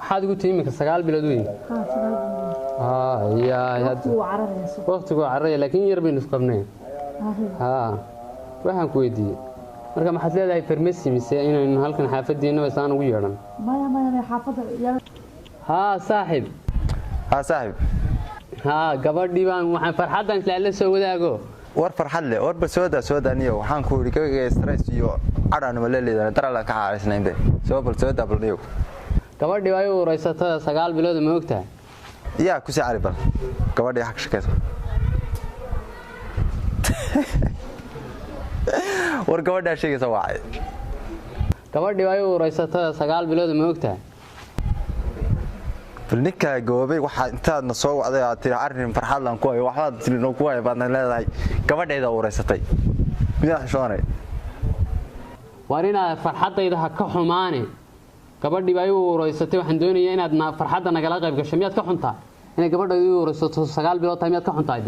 waxaad ugu tiimika 9 bilood weyn يا وقتك عرّي لكن يربي نسقبناه waxaan ku weydiiyay marka maxaad leedahay farmasi mise inaan halkan xaafadiina wasaan ugu yeeran ma xaafada saaxib gabadhii baan waxaan farxadan la soo wadaago war farxad leh war basoodaaniyo waxaan ku yiri kaga stress iyo cadaan ma leeyahay darala ka xaalisnaynbe soo dabaldhiyo gabadhii ay uuraysatay 9 bilood ma ogtahay yaa ku sii cariban gabadhii xaq shaqeyso war gabadha sheegaysa waay gabadhii ay uuraysatay 9 bilood ma ogtahay ninka goobay waxa intaad soo wacday aad tiri arrin farxad lan ku hayo waxaad tilino ku hayo baad leedahay gabadheeda uuraysatay miyaa shoonay warina farxadayda ha ka xumaane gabadhii ay uuraysatay waxaan doonayaa inaad farxadda nagala qayb gasho miyaad ka xuntaa inay gabadheedu uuraysato 9 bilood tahay miyaad ka xuntaa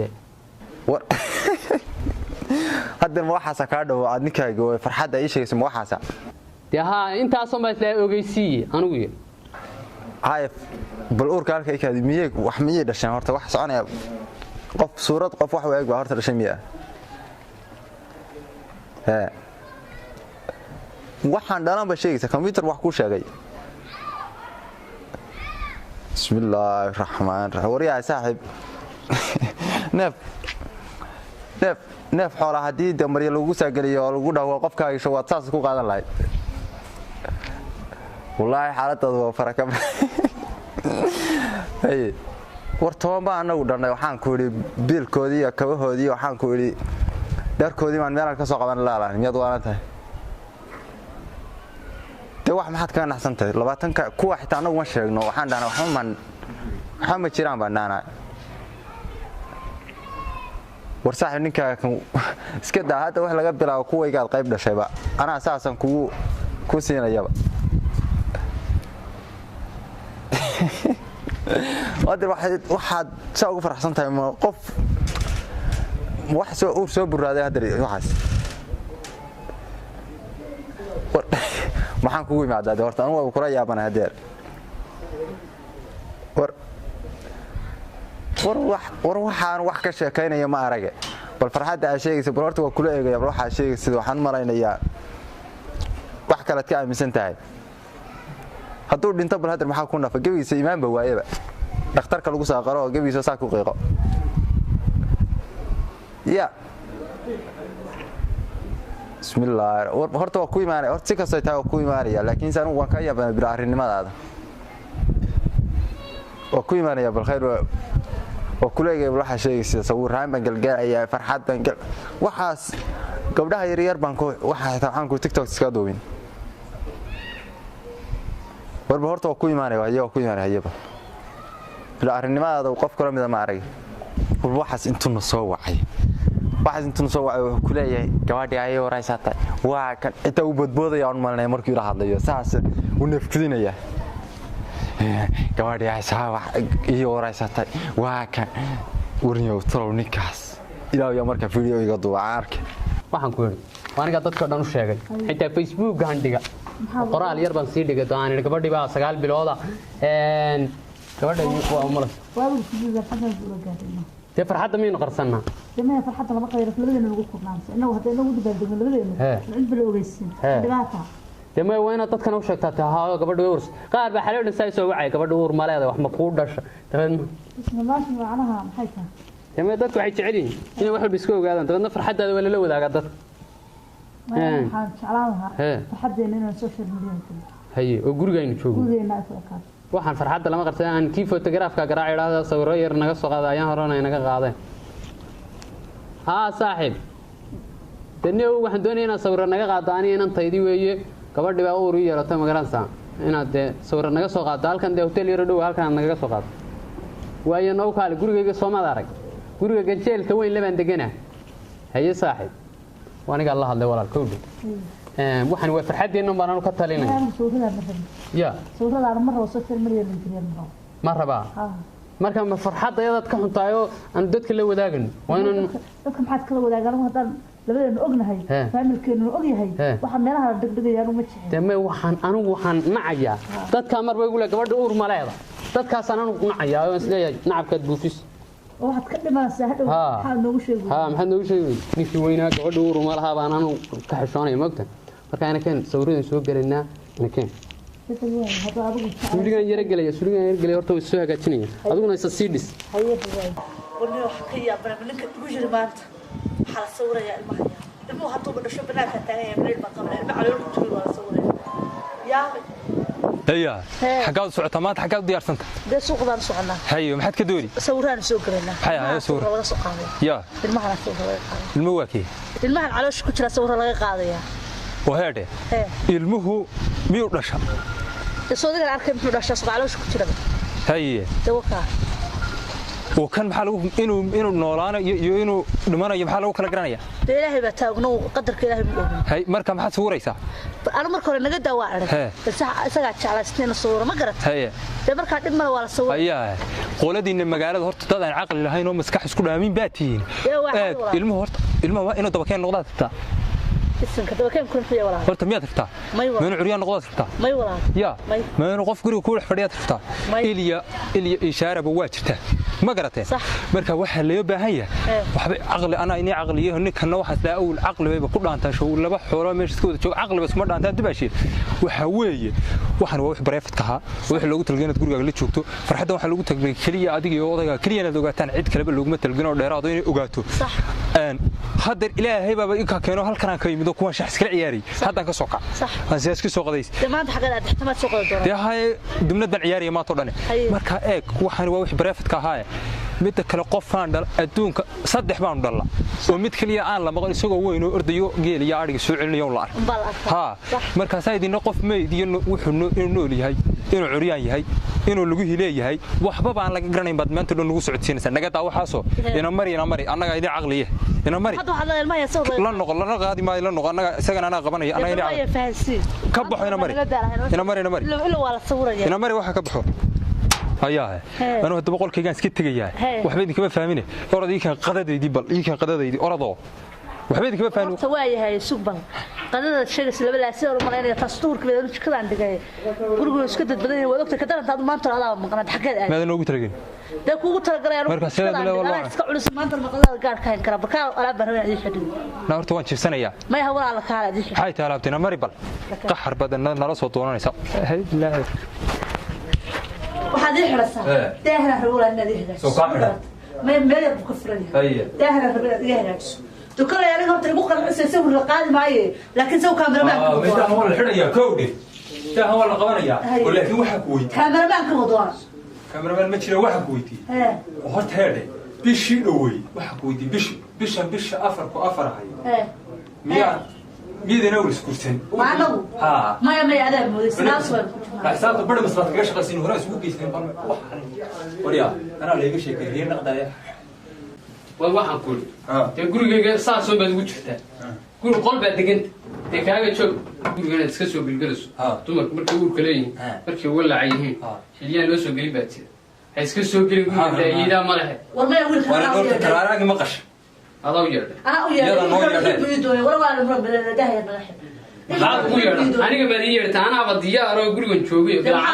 war hadda ma waxa ka dhaw aad ninka goobay farxadda ay sheegayso ma waxa intaas oo ma isla ogeysiiyay anigu هاي بالأورك على الأكاديمية وحمية دشان هرت واحد صانع قف صورة قف واحد ويجوا هرت دشان مية واحد دارنا بشيء كمبيوتر واحد كل شيء بسم الله الرحمن الرحيم وريا صاحب نف حول حديد مريا لو جوسا قليل لو جودا وقف كاي شو واتساس كو قادن لاي والله حالته فركم هي wartoon baa anagu dhanay waxaan ku yiri biilkoodii iyo kabahoodii waxaan ku yiri dharkoodii maan meel ka soo qaban laalaan miyad waan tahay wax maxad ka naxsantahay 20 ka kuwa xitaa anagu ma sheegno waxaan dhaana waxa ma jiraan banaana war saaxiib ninka iska daa hada wax laga bilaabo kuwayga qayb dhashayba ana asaasan ku siinayaba وادر واحد ساوي فرحسن تاي قف واحد سو برادي هدري waxaas maxaan kugu imaadaa horta anigu kula yaabana hadeer war waxaan wax ka sheekaynaya ma arage bal farxadda ay sheegayso bal horta waa kula eegaya bal waxa sheegayso waxaan malaynayaa wax kale ka aaminsan tahay hadduu dhinto bal hadda maxaa ku nafa gabiisa iimaanba waayaba dhakhtarka lagu soo qaro gabiisa saa ku qiiqo ya bismillaah horta waa ku iimaanay horta si kastoo taa ku iimaanaya laakiin saan waan ka yaabana bil arrinimadaada waa ku iimaanaya bal khayr waa kuleegay waxa sheegaysa sawiraan ban galgaaya farxad ban waxaas gabdhaha yar baan ku waxa waxaan ku TikTok iska doobin warba horta waa ku iimaanayaba ila arrinimada qof kale mid ma arag waxaas intuu soo wacay ku leeyahay gabadhii ay waraysatay waa kan inta u badboodaya aan malnay markii la hadlayo saas u neefkidinaya gabadhii ay iyo waraysatay waa kan warniyo tolo ninkaas ilaahay marka video iga duubay arke waxaan ku yiri waaniga dadka dhan u sheegay xitaa Facebook gaandhiga qoraal yar baan sii dhigay doonaan gabadhii baa 9 bilooda gabadhii waa umar waa farxadda miyaynu qarsanaa jamee farxadda laba qayr labadeenna lagu qurnaanso inagu hadda inagu dabaaldegno labadeenna cid bal ogeysiin dhibaata jamee waa inaad dadkan u sheegtaa haa gabadhii uurs qaar baa xalay dhan soo wacay gabadhii uur maleeda wax ma ku dhasha dabadna bismillaahi macnaha maxay tahay jamee dadku waxay jecel yihiin inay wax walba iska ogaadaan dabadna farxaddaada waa la wadaaga dad waxaan jeclaan lahaa farxaddeena inaan social media haye oo gurigaynu joogo waxaan farxadda lama qarsan aan kii photograph-ka garaac iraahdo sawirro yar naga soo qaada ayaan horena naga qaadeen saaxiib daniyow waxaan doonayaa inaan sawirro naga qaado aniga inaan taydi weeye gabadhii baa uur yeelatay magaranaysa inaad sawirro naga soo qaado halkan hotel yar dhow halkan naga soo qaado waayo noo kaale gurigayga Soomaad arag guriga ganjeelka weyn labaan deganaa haye saaxiib waaniga Allah hadlay walaalkow waxaan waa farxadeena baan ka talinay ya sawirada mar oo social media la jireen ma raba marka ma farxad ayad ka xuntaayo aan dadka la wadaagan waa inaan dadka maxaad kala wadaagaan hadan labadeen ognahay faamilkeenu ogyahay waxa meelaha degdegayaan uma jecel damay waxaan nacayaa dadka mar bay gule gabadha uur ma leedahay dadkaas anagu nacayaa oo isleeyahay nacabka buufis waxaad ka dhimanaysaa hadhow maxaa noogu sheegay maxaa noogu sheegay ninkii weynaa gabadha uur ma laha baan anagu ka xishoonay moogta marka ana keen sawirada soo galeynaa ana keen suuligan yara galaya horta way soo hagaajinaya adiguna isa sii dhis والله حكي أبنا منك وجري مانت حال صورة يا المهيا المو حطوا بدشوا بناك تاني من المقام على الرجل ولا صورة يا هيا حقاود سعتمات حقاود ديار سنت ده سوق دار سوقنا هيا ما حد كدوري صوران سوق لنا هيا صور ولا سوق يا المهنا سوق المواكي المهن على وش كتير صورة لقى قاضية وهذا المهو ميو رشا الصورة اللي أركب في رشا صوق على وش كتير هيا توقع وكان محلو إنه نولانا إنه لمانا يمحلو كلا جرانيا. إلهي بتاعنا قدر كإلهي بيقول. هاي مركب حد صورة يسا. أنا مركب نجد دواعر. بس سقعت على سنين الصورة ما قرأت. هاي. ده مركب إما ولا صورة. هيا. قولدي إن المجال هرت تضع العقل اللي هاي نوم مسكح كلها مين باتين. المه إنه طبعا نقطات تتا. السن كده كم كل فيها ولا. هرت مية تتا. من عريان نقطات تتا. ما يولا. يا. ما نقف قري وكل حريات تتا. إلي إشارة بواجه تتا. ما قرأته صح مركب واحد اللي يبهيه وحبي عقل أنا إني عقليه هنيك كنا واحد لا أول عقل بيبقى كله أنت شو ولا بحورة مش تقول شو عقل بس مرة أنت تباشير وحويه واحد واحد بريفت كها واحد لو تلقينا تقول قال لي شوكتو فرحت واحد لو تقول كلية أديك يوضع كلية أنا دوقتان عد كلام اللي قمت تلقينا ولا راضين وقاتو صح أن هذا إلهي بابا إيكا كانوا هالكلام كي مدوك وان شخص كل عياري هذا كسوقع صح هذا كسوق ديس ما أنت حاجة احتمال سوق الدور ده هاي ضمن العياري ما طلعني مركب إيك واحد واحد بريفت كهاي mid kale qofaan dhal adduunka saddex baan dhalaa oo mid kaliya aan la maqan isagoo weyn oo ordayo geel iyo ariga soo celinayo la arko ha markaas ay idin qof meed iyo wuxuu inuu nool yahay inuu curiyaan yahay inuu lagu hileeyahay waxba baan laga garanayn bad maanta dhan lagu socodsiinaysa naga taa waxaaso ina mari annaga idin caqliye ina mari hada waxa la ilmaha soo la noqon la qaadi ma la noqon annaga isagana ana qabanaya annaga ina fahansiin ka baxo ina mari ila wala sawiraya ina mari waxa ka baxo هيا أنا هذا بقول كيان سكت جياه وحبيبي كمان فاهمينه أراد يكان قدادي بل يكان قدادي أرادو وحبيبي كمان فاهمه سواي هاي سوبر قدادة الشيء اللي بلا سير ومرينا تصدور كذا مش كذا عندك هاي برجو سكت بدني ودكتور كذا أنت ما أنت على مقنع حكي ماذا نقول ترجين ده كوكو ترجع مركز سيد ولا والله تقول ما أنت المقنع قال كاين كرا بكا ولا بنوي عدي حدود لا أرتوان شوف سنة يا ما هو على كار عدي هاي تلعبتنا مريبل قحر بدل نرص وطونا نسا هاي لا waxaad ii xiraysaa daahna xulula inaad ii hagaajiso soo kaamira ma meel ku furaya daahna xulula iga hagaajiso dukada aniga horta igu qancisay sawir la qaadi maaye laakiin saw kaamiramaan meesha hawla la xidhaya kowdhi taa hawla la qabanaya laakiin waxa ku weydiin kaamiramaan ka wadaan kaamiramaan ma jira waxa ku weydiin horta heede bishii dhawey waxa ku weydiin bisha afar ku afar ahay ميدنا ورسكوتين ما نو ها ما يعذب موديس ناس وين حساب بدل ما صارت قش قاسين هنا سوق يسين وريا انا لا شيء كثير نقدر waxaan ku tii gurigayga saas oo baad ugu jirtaa guri qol baad deganta tii kaaga joog gurigana iska soo bilgalaso dumar markay uur kale yihiin markay walaac yihiin xiliyaan loo soo gelin baad tii ha iska soo gelin guriga iyada ma lahayd war ma wiil kana taraaraagi ma qash أنا أنا كمان يرد أنا بدي أروح أقول لك شوفي ديار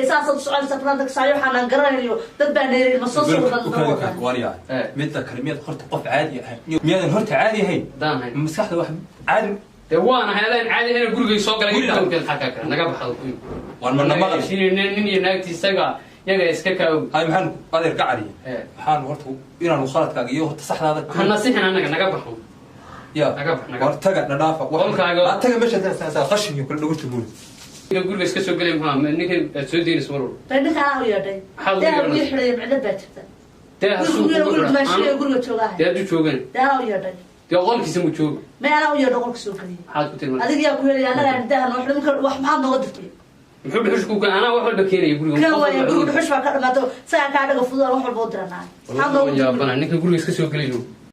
أساسا سؤال سفرانك صحيح أنا قرر اليوم تبعني المصوص وكذا وريا مثل كلمات خرط قف عادي مياه الهرت عادي هي مساحة واحد عادي وانا هذا عادي هنا أقول لك سوق لك أنت ممكن حكاك أنا قبل حلقي وأنا ما قلت شيء نني ناقتي سجى يا إسكاكا هاي محن هذا يرجع لي محن ورته إيران وخالد كاجيو تصح هذا هالنصيحة أنا قبل يا ورتجع ندافع ورتجع مش هذا خشني وكل دوت تقول يقول بس كسر قلم ها منك تسودين اسمه فإنك أنا ويا دي ده ويحرى بعد بيت ده يقول ماشي يقول له شو ده دو شوغن ده أنا ويا دي ده قول كيسمو شوغ ما أنا ويا دقول كسوكني حاط كتير هذيك يا كويل أنا ده أنا وحنا ممكن واحد محمد نقدر محب الحشكو كان أنا واحد بكيري يقول كان هو يقول الحشوة كذا ما تو ساعة كذا قفزة روح البودرة ناي والله يا بنا إنك يقول لك كسر قليلو